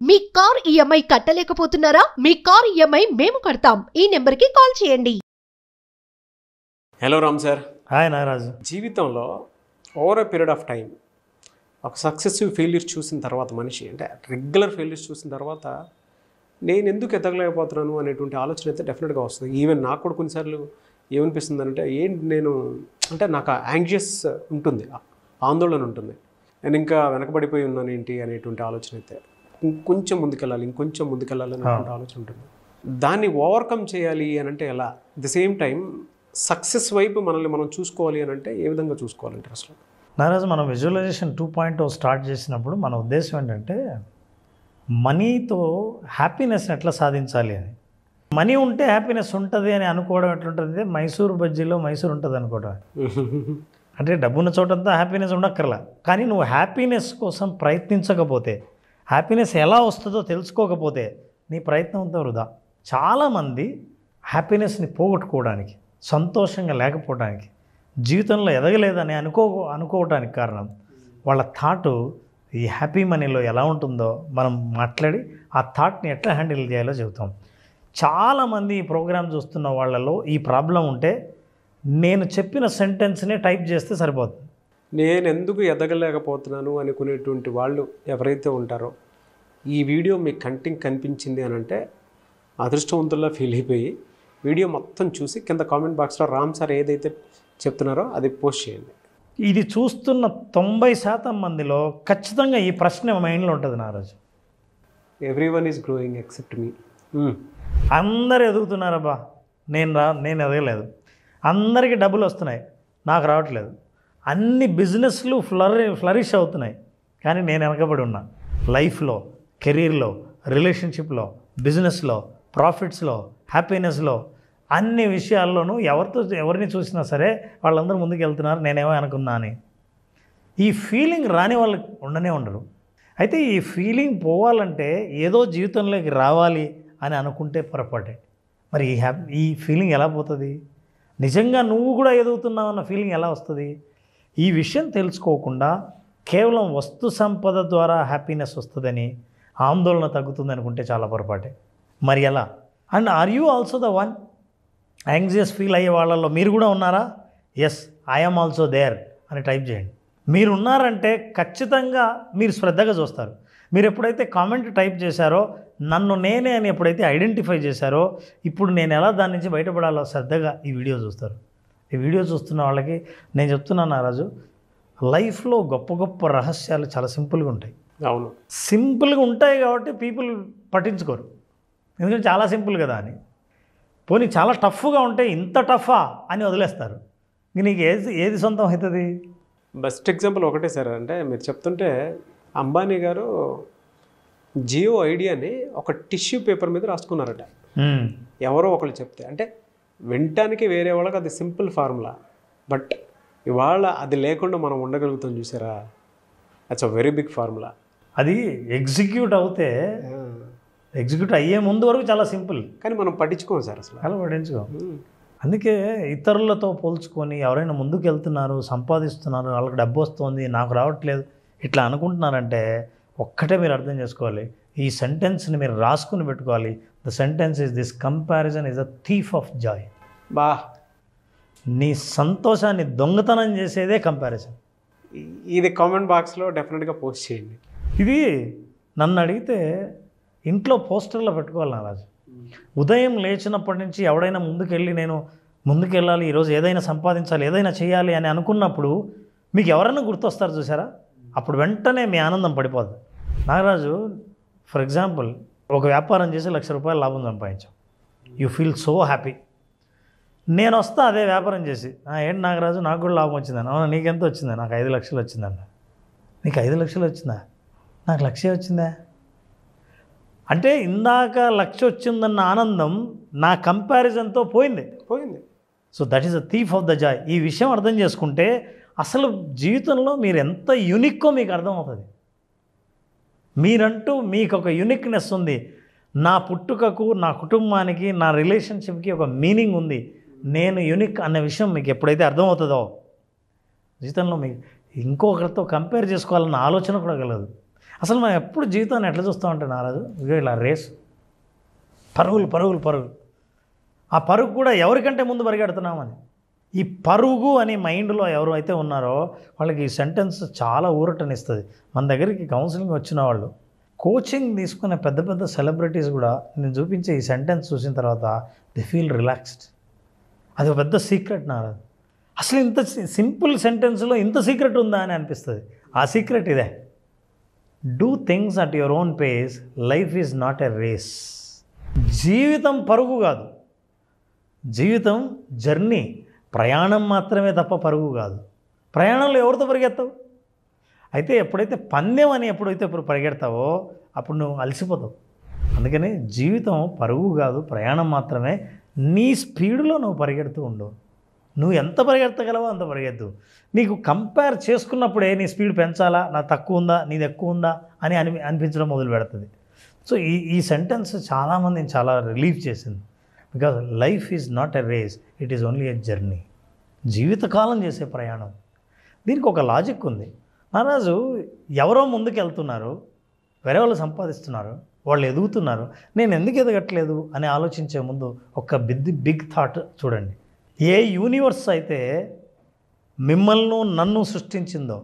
మీ car EMI కట్టలేకపోతున్నారా? మీ car EMI మేము కడతాం. ఈ నెంబర్కి కాల్ చేయండి. Hello Ram sir. Hi Nagaraju. జీవితంలో over a period of time ఒక సక్సెసివ్ ఫెయిల్యూర్ చూసిన తర్వాత మనిషి అంటే రెగ్యులర్ ఫెయిల్యూర్స్ చూసిన తర్వాత నేను ఎందుకు ఎదగలేకపోతున్నాను అనేటువంటి ఆలోచన అయితే డెఫినెట్గా వస్తుంది. ఈవెన్ నాకు కూడా కొన్నిసార్లు ఏమనిపిస్తుంది అంటే ఏంటి నేను అంటే నాకు యాంగ్జియస్ ఉంటుంది, ఆందోళన ఉంటుంది. నేను ఇంకా వెనకబడిపోయి ఉన్నాను ఏంటి అనేటువంటి ఆలోచన అయితే ఇంకొంచెం ముందుకెళ్ళాలి అనేటువంటి ఆలోచన ఉంటుంది. దాన్ని ఓవర్కమ్ చేయాలి అని అంటే ఎలా? ది సేమ్ టైం సక్సెస్ వైపు మనల్ని మనం చూసుకోవాలి అని అంటే ఏ విధంగా చూసుకోవాలంటే అసలు నాగరాజు, మనం విజువలైజేషన్ 2.0 స్టార్ట్ చేసినప్పుడు మన ఉద్దేశం ఏంటంటే మనీతో హ్యాపీనెస్ని ఎట్లా సాధించాలి అని. మనీ ఉంటే హ్యాపీనెస్ ఉంటుంది అని అనుకోవడం ఎట్లుంటుంది? మైసూరు బజ్జీలో మైసూరు ఉంటుంది అనుకోవడం. అంటే డబ్బున్న చోటంతా హ్యాపీనెస్ ఉండక్కర్లా. కానీ నువ్వు హ్యాపీనెస్ కోసం ప్రయత్నించకపోతే, హ్యాపీనెస్ ఎలా వస్తుందో తెలుసుకోకపోతే నీ ప్రయత్నం అంతా వృధా. చాలామంది హ్యాపీనెస్ని పోగొట్టుకోవడానికి, సంతోషంగా లేకపోవడానికి, జీవితంలో ఎదగలేదని అనుకోవడానికి కారణం వాళ్ళ థాటు ఈ హ్యాపీ మనీలో ఎలా ఉంటుందో మనం మాట్లాడి ఆ థాట్ని ఎట్లా హ్యాండిల్ చేయాలో చెబుతాం. చాలామంది ఈ ప్రోగ్రామ్ చూస్తున్న వాళ్ళలో ఈ ప్రాబ్లం ఉంటే నేను చెప్పిన సెంటెన్స్ని టైప్ చేస్తే సరిపోతుంది. నేను ఎందుకు ఎదగలేకపోతున్నాను అనుకునేటువంటి వాళ్ళు ఎవరైతే ఉంటారో ఈ వీడియో మీ కంటికి కనిపించింది అని అంటే అదృష్టవంతుల్లా ఫీల్ అయిపోయి వీడియో మొత్తం చూసి కింద కామెంట్ బాక్స్లో రామ్ సార్ ఏదైతే చెప్తున్నారో అది పోస్ట్ చేయండి. ఇది చూస్తున్న 90% మందిలో ఖచ్చితంగా ఈ ప్రశ్న మైండ్లో ఉంటుంది నారాజు. ఎవ్రీవన్ ఈజ్ గ్రోయింగ్ ఎక్సెప్ట్ మీ. అందరు ఎదుగుతున్నారబ్బా, నేను ఎదగలేదు. అందరికీ డబ్బులు వస్తున్నాయి, నాకు రావట్లేదు. అన్ని బిజినెస్లు ఫ్లరిష్ అవుతున్నాయి, కానీ నేను వెనకబడి ఉన్నా. లైఫ్లో, కెరీర్లో, రిలేషన్షిప్లో, బిజినెస్లో, ప్రాఫిట్స్లో, హ్యాపీనెస్లో, అన్ని విషయాల్లోనూ ఎవరిని చూసినా సరే వాళ్ళందరూ ముందుకు వెళ్తున్నారు, నేనేమో అనుకున్నా అని. ఈ ఫీలింగ్ రాని వాళ్ళు ఉండనే ఉండరు. అయితే ఈ ఫీలింగ్ పోవాలంటే ఏదో జీవితంలోకి రావాలి అని అనుకుంటే పొరపాటే. మరి ఈ ఫీలింగ్ ఎలా పోతుంది? నిజంగా నువ్వు కూడా ఎదుగుతున్నావు అన్న ఫీలింగ్ ఎలా వస్తుంది? ఈ విషయం తెలుసుకోకుండా కేవలం వస్తు సంపద ద్వారా హ్యాపీనెస్ వస్తుందని, ఆందోళన తగ్గుతుంది అనుకుంటే చాలా పొరపాటే. మరి ఎలా? And are you also the one? Anxious feel అయ్యే వాళ్ళలో మీరు కూడా ఉన్నారా? ఎస్, ఐఎమ్ ఆల్సో దేర్ అని టైప్ చేయండి. మీరు ఉన్నారంటే ఖచ్చితంగా మీరు శ్రద్ధగా చూస్తారు. మీరు ఎప్పుడైతే కామెంట్ టైప్ చేశారో, నన్ను నేనే అని ఎప్పుడైతే ఐడెంటిఫై చేశారో, ఇప్పుడు నేను ఎలా దాని నుంచి బయటపడాలో శ్రద్ధగా ఈ వీడియో చూస్తారు. ఈ వీడియో చూస్తున్న వాళ్ళకి నేను చెప్తున్నాను నారాజు, లైఫ్లో గొప్ప గొప్ప రహస్యాలు చాలా సింపుల్గా ఉంటాయి. అవును, సింపుల్గా ఉంటాయి కాబట్టి పీపుల్ పట్టించుకోరు, ఎందుకంటే చాలా సింపుల్ కదా అని. పోనీ చాలా టఫ్గా ఉంటే ఇంత టఫా అని వదిలేస్తారు. ఇంక నీకు ఏది సొంతం అవుతుంది? బెస్ట్ ఎగ్జాంపుల్ ఒకటే సార్. అంటే మీరు చెప్తుంటే అంబానీ గారు జియో ఐడియాని ఒక టిష్యూ పేపర్ మీద రాసుకున్నారట. ఎవరో ఒకళ్ళు చెప్తే, అంటే వినటానికి వేరే వాళ్ళకి అది సింపుల్ ఫార్ములా, బట్ ఇవాళ అది లేకుండా మనం ఉండగలుగుతాం చూసారా? That's a very big formula. అది ఎగ్జిక్యూట్ అయ్యే ముందు వరకు చాలా సింపుల్, కానీ మనం పట్టించుకోం సార్, అసలు అలా పట్టించుకోం. అందుకే ఇతరులతో పోల్చుకొని ఎవరైనా ముందుకు వెళ్తున్నారు, సంపాదిస్తున్నారు, వాళ్ళకి డబ్బు వస్తుంది, నాకు రావట్లేదు ఇట్లా అనుకుంటున్నారంటే ఒక్కటే మీరు అర్థం చేసుకోవాలి. ఈ సెంటెన్స్ని మీరు రాసుకుని పెట్టుకోవాలి. The sentence is this: comparison is a thief of Joy. బా, నీ సంతోషాన్ని దొంగతనం చేసేదే కంపారిజన్. ఇది కామెంట్ బాక్స్లో డెఫినెట్గా పోస్ట్ చేయండి. ఇది నన్ను అడిగితే ఇంట్లో పోస్టర్లో పెట్టుకోవాలి నారాజు. ఉదయం లేచినప్పటి నుంచి ఎవడైనా నేను ముందుకెళ్ళాలి, ఈరోజు ఏదైనా సంపాదించాలి, ఏదైనా చేయాలి అని అనుకున్నప్పుడు మీకు ఎవరైనా గుర్తొస్తారు చూసారా? అప్పుడు వెంటనే మీ ఆనందం పడిపోద్ది. నాగరాజు, ఫర్ ఎగ్జాంపుల్, ఒక వ్యాపారం చేసి ₹1,00,000 లాభం సంపాదించాం. You feel so happy. నేను వస్తా అదే వ్యాపారం చేసి, ఏంటి నాగరాజు నాకు కూడా లాభం వచ్చిందని. అవునా, నీకెంత వచ్చిందా? నాకు 5 లక్షలు వచ్చిందన్న. నీకు 5 లక్షలు వచ్చిందా? నాకు 1,00,000 వచ్చిందా? అంటే ఇందాక 1,00,000 వచ్చిందన్న ఆనందం నా కంపారిజన్తో పోయింది. So that is a thief of the Joy. ఈ విషయం అర్థం చేసుకుంటే అసలు జీవితంలో మీరు ఎంత యూనిక్కో మీకు అర్థమవుతుంది. మీరంటూ మీకు ఒక యూనిక్నెస్ ఉంది. నా పుట్టుకకు, నా కుటుంబానికి, నా రిలేషన్షిప్కి ఒక మీనింగ్ ఉంది. నేను యూనిక్ అన్న విషయం మీకు ఎప్పుడైతే అర్థమవుతుందో జీవితంలో మీకు ఇంకొకరితో కంపేర్ చేసుకోవాలన్న ఆలోచన కూడా కలదు. అసలు మనం ఎప్పుడు జీవితాన్ని ఎట్లా చూస్తూ ఉంటాం నారాజు, ఇగో ఇలా రేస్, పరుగులు పరుగులు పరుగులు. ఆ పరుగు కూడా ఎవరికంటే ముందు పరిగెడుతున్నామని. ఈ పరుగు అని మైండ్లో ఎవరు అయితే ఉన్నారో వాళ్ళకి ఈ సెంటెన్స్ చాలా ఊరటనిస్తుంది. మన దగ్గరికి కౌన్సిలింగ్ వచ్చిన వాళ్ళు, కోచింగ్ తీసుకునే పెద్ద పెద్ద సెలబ్రిటీస్ కూడా నేను చూపించే ఈ సెంటెన్స్ చూసిన తర్వాత దే ఫీల్ రిలాక్స్డ్. అది ఒక పెద్ద సీక్రెట్ నారాజు. అసలు ఇంత సింపుల్ సెంటెన్స్లో ఇంత సీక్రెట్ ఉందా అని అనిపిస్తుంది. ఆ సీక్రెట్ ఇదే, do things at your own pace, life is not a race. జీవితం పరుగు కాదు, జీవితం జర్నీ, ప్రయాణం మాత్రమే తప్ప పరుగు కాదు. ప్రయాణంలో ఎవరితో పరిగెత్తావు? అయితే ఎప్పుడైతే పందెం అని ఎప్పుడైతే పరిగెడతావో అప్పుడు నువ్వు అలసిపోతావు. అందుకని జీవితం పరుగు కాదు, ప్రయాణం మాత్రమే. నీ స్పీడ్లో నువ్వు పరిగెడుతూ ఉండు. నువ్వు ఎంత పరిగెత్తగలవో అంత పరిగెత్తు. నీకు కంపేర్ చేసుకున్నప్పుడే నీ స్పీడ్ పెంచాలా, నా తక్కువ ఉందా నీది ఎక్కువ ఉందా అని అనిపించడం మొదలు పెడుతుంది. సో ఈ సెంటెన్స్ చాలామందిని చాలా రిలీఫ్ చేసింది. Because life is not a race, it is only a journey. జీవితకాలం చేసే ప్రయాణం. దీనికి ఒక లాజిక్ ఉంది మహారాజు. ఎవరో ముందుకు వెళ్తున్నారు, వేరే వాళ్ళు సంపాదిస్తున్నారు, వాళ్ళు ఎదుగుతున్నారు, నేను ఎందుకు ఎదగట్లేదు అని ఆలోచించే ముందు ఒక బిగ్ థాట్ చూడండి. ఏ యూనివర్స్ అయితే మిమ్మల్ని నన్ను సృష్టించిందో,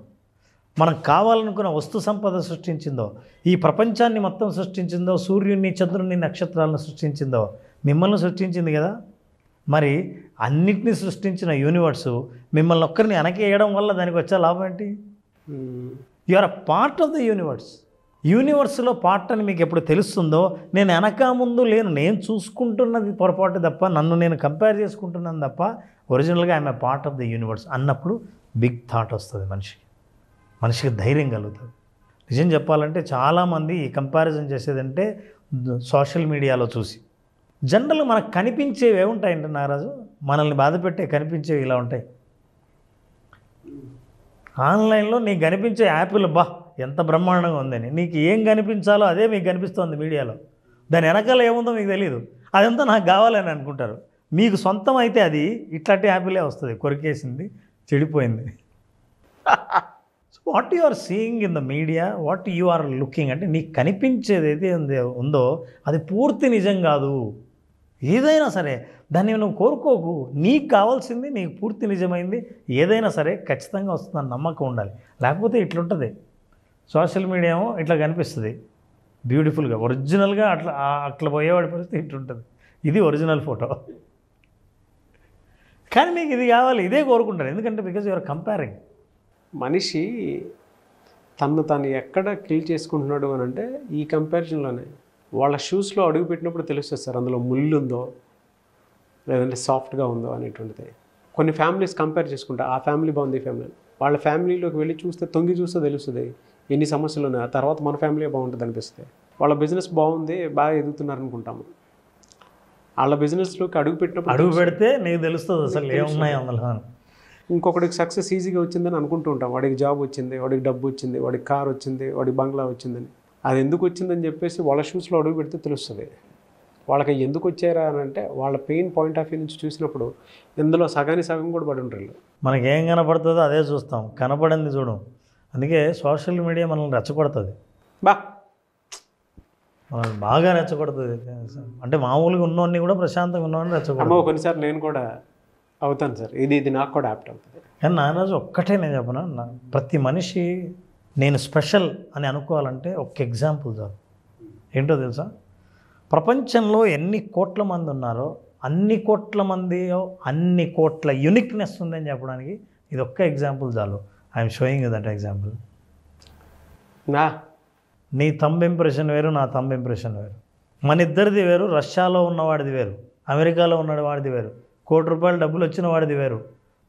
మనం కావాలనుకున్న వస్తు సంపద సృష్టించిందో, ఈ ప్రపంచాన్ని మొత్తం సృష్టించిందో, సూర్యుడిని చంద్రుడిని నక్షత్రాలను సృష్టించిందో మిమ్మల్ని సృష్టించింది కదా. మరి అన్నిటినీ సృష్టించిన యూనివర్సు మిమ్మల్ని ఒక్కరిని వెనకేయడం వల్ల దానికి వచ్చే లాభం ఏంటి? You are a part of the universe. యూనివర్స్లో పార్ట్ అని మీకు ఎప్పుడు తెలుస్తుందో, నేను వెనక ముందు లేను, నేను చూసుకుంటున్నది పొరపాటు తప్ప, నన్ను నేను కంపేర్ చేసుకుంటున్నాను తప్ప, ఒరిజినల్గా I'm a part of the universe అన్నప్పుడు బిగ్ థాట్ వస్తుంది మనిషికి ధైర్యం కలుగుతుంది. నిజం చెప్పాలంటే చాలామంది ఈ కంపారిజన్ చేసేదంటే సోషల్ మీడియాలో చూసి. జనరల్ మనకు కనిపించేవి ఏముంటాయంటే నారాజు, మనల్ని బాధపెట్టే కనిపించేవి ఇలా ఉంటాయి. ఆన్లైన్లో నీకు కనిపించే యాప్లు ఎంత బ్రహ్మాండంగా ఉందని, నీకు ఏం కనిపించాలో అదే మీకు కనిపిస్తుంది మీడియాలో. దాని వెనకాల ఏముందో మీకు తెలియదు, అదంతా నాకు కావాలని అనుకుంటారు. మీకు సొంతం అయితే అది ఇట్లాంటి యాప్లే వస్తుంది, కొరికేసింది, చెడిపోయింది. So what you are seeing in the media, what you are looking అంటే నీకు కనిపించేది ఏదైతే ఉందో అది పూర్తి నిజం కాదు. ఏదైనా సరే దాన్ని నువ్వు కోరుకోకు. నీకు కావాల్సింది నీకు పూర్తి నిజమైంది ఏదైనా సరే ఖచ్చితంగా వస్తుందని నమ్మకం ఉండాలి. లేకపోతే ఇట్లుంటుంది. సోషల్ మీడియా ఏమో ఇట్లా కనిపిస్తుంది బ్యూటిఫుల్గా, ఒరిజినల్గా అట్లా పోయేవాడి పరిస్థితి ఇట్లుంటుంది. ఇది ఒరిజినల్ ఫోటో, కానీ నీకు ఇది కావాలి, ఇదే కోరుకుంటారు. ఎందుకంటే బికాజ్ యువర్ కంపేరింగ్. మనిషి తను ఎక్కడ కిల్ చేసుకుంటున్నాడు అని అంటే ఈ కంపారిజన్లోనే. వాళ్ళ షూస్లో అడుగు పెట్టినప్పుడు తెలుస్తుంది సార్, అందులో ముళ్ళు ఉందో లేదంటే సాఫ్ట్గా ఉందో అనేటువంటిది. కొన్ని ఫ్యామిలీస్ కంపేర్ చేసుకుంటా, ఆ ఫ్యామిలీ బాగుంది, ఈ ఫ్యామిలీ, వాళ్ళ ఫ్యామిలీలోకి వెళ్ళి చూస్తే తొంగి చూస్తే తెలుస్తుంది ఎన్ని సమస్యలు ఉన్నాయి. ఆ తర్వాత మన ఫ్యామిలీ బాగుంటుంది అనిపిస్తుంది. వాళ్ళ బిజినెస్ బాగుంది, బాగా ఎదుగుతున్నారు అనుకుంటాము. వాళ్ళ బిజినెస్లోకి అడుగు పెడితే నీకు తెలుస్తుంది అసలు ఏమున్నాయి అందులో. ఇంకొకటికి సక్సెస్ ఈజీగా వచ్చిందని అనుకుంటూ ఉంటాం. వాడికి జాబ్ వచ్చింది, వాడికి డబ్బు వచ్చింది, వాడికి కార్ వచ్చింది, వాడికి బంగ్లా వచ్చిందని. అది ఎందుకు వచ్చిందని చెప్పేసి వాళ్ళ షూస్లో అడుగు పెడితే తెలుస్తుంది. వాళ్ళకి ఎందుకు వచ్చారా అని అంటే వాళ్ళ పెయిన్ పాయింట్ ఆఫ్ వ్యూ నుంచి చూసినప్పుడు ఇందులో సగం కూడా పడి ఉంటారు. మనకేం కనపడుతుందో అదే చూస్తాం, కనపడింది చూడం. అందుకే సోషల్ మీడియా మనల్ని రెచ్చగొడుతుంది, మనల్ని బాగా రెచ్చగొడుతుంది. అంటే మామూలుగా ఉన్నోన్ని కూడా ప్రశాంతంగా ఉన్నవాడిని రెచ్చగొడతాం. కొన్నిసార్లు నేను కూడా అవుతాను సార్, ఇది నాకు కూడా యాప్ట్ అవుతుంది. కానీ నారాజు ఒక్కటే నేను చెప్పనా, ప్రతి మనిషి నేను స్పెషల్ అని అనుకోవాలంటే ఒక ఎగ్జాంపుల్ చాలు. ఏంటో తెలుసా? ప్రపంచంలో ఎన్ని కోట్ల మంది ఉన్నారో అన్ని కోట్ల మంది అన్ని కోట్ల యూనిక్నెస్ ఉందని చెప్పడానికి ఇది ఒక్క ఎగ్జాంపుల్ చాలు. I'm showing you that example. నీ థంబ్ ఇంప్రెషన్ వేరు, నా థంబ్ ఇంప్రెషన్ వేరు, మన ఇద్దరిది వేరు, రష్యాలో ఉన్నవాడిది వేరు, అమెరికాలో ఉన్నవాడిది వేరు, ₹1,00,00,000 డబ్బులు వచ్చిన వాడిది వేరు.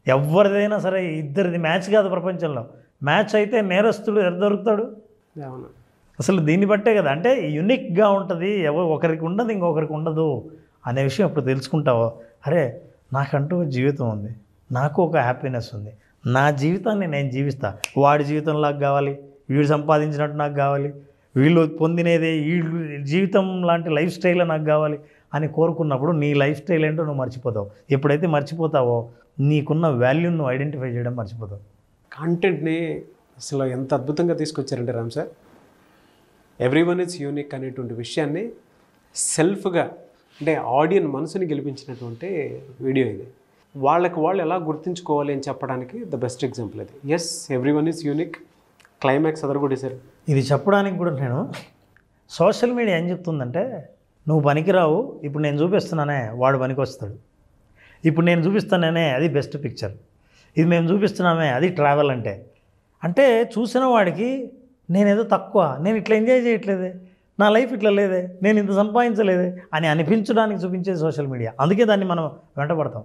ఎవరిదైనా సరే ఇద్దరిది మ్యాచ్ కాదు. ప్రపంచంలో మ్యాచ్ అయితే నేరస్తుడు దొరుకుతాడు. అసలు దీన్ని బట్టే కదా, అంటే యూనిక్గా ఉంటుంది. ఒకరికి ఉండదు ఇంకొకరికి ఉండదు అనే విషయం ఎప్పుడు తెలుసుకుంటావో, అరే నాకంటూ జీవితం ఉంది, నాకు ఒక హ్యాపీనెస్ ఉంది, నా జీవితాన్ని నేను జీవిస్తా, వాడి జీవితం నాకు కావాలి, వీడు సంపాదించినట్టు నాకు కావాలి, వీళ్ళు పొందినేదే వీళ్ళు జీవితం లాంటి లైఫ్ స్టైల్ నాకు కావాలి అని కోరుకున్నప్పుడు నీ లైఫ్ స్టైల్ ఏంటో నువ్వు మర్చిపోతావు. ఎప్పుడైతే మర్చిపోతావో నీకున్న వాల్యూని నువ్వు ఐడెంటిఫై చేయడం మర్చిపోతావు. కంటెంట్ని అసలు ఎంత అద్భుతంగా తీసుకొచ్చారంటే Ram sir, everyone is unique అనేటువంటి విషయాన్ని సెల్ఫ్గా అంటే ఆడియన్ మనసుని గెలిపించినటువంటి వీడియో ఇది. వాళ్ళకి వాళ్ళు ఎలా గుర్తించుకోవాలి అని చెప్పడానికి ద బెస్ట్ ఎగ్జాంపుల్ అది. Yes, everyone is unique, climax అదరగొట్టేశారు. ఇది చెప్పడానికి కూడా నేను సోషల్ మీడియా ఏం చెప్తుందంటే, నువ్వు పనికిరావు, ఇప్పుడు నేను చూపిస్తున్నానే వాడు పనికి వస్తాడు, ఇప్పుడు నేను చూపిస్తానే అది బెస్ట్ పిక్చర్, ఇది మేము చూపిస్తున్నామే అది ట్రావెల్ అంటే చూసిన వాడికి నేనేదో తక్కువ, నేను ఇట్లా ఎంజాయ్ చేయట్లేదే, నా లైఫ్ ఇట్లా లేదే, నేను ఇంత సంపాదించలేదే అని అనిపించడానికి చూపించేది సోషల్ మీడియా. అందుకే దాన్ని మనం వెంటపడతాం.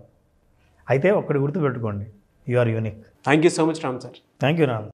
అయితే ఒక్కటి గుర్తుపెట్టుకోండి, you are unique. Thank you so much Ram sir. Thank you Ram.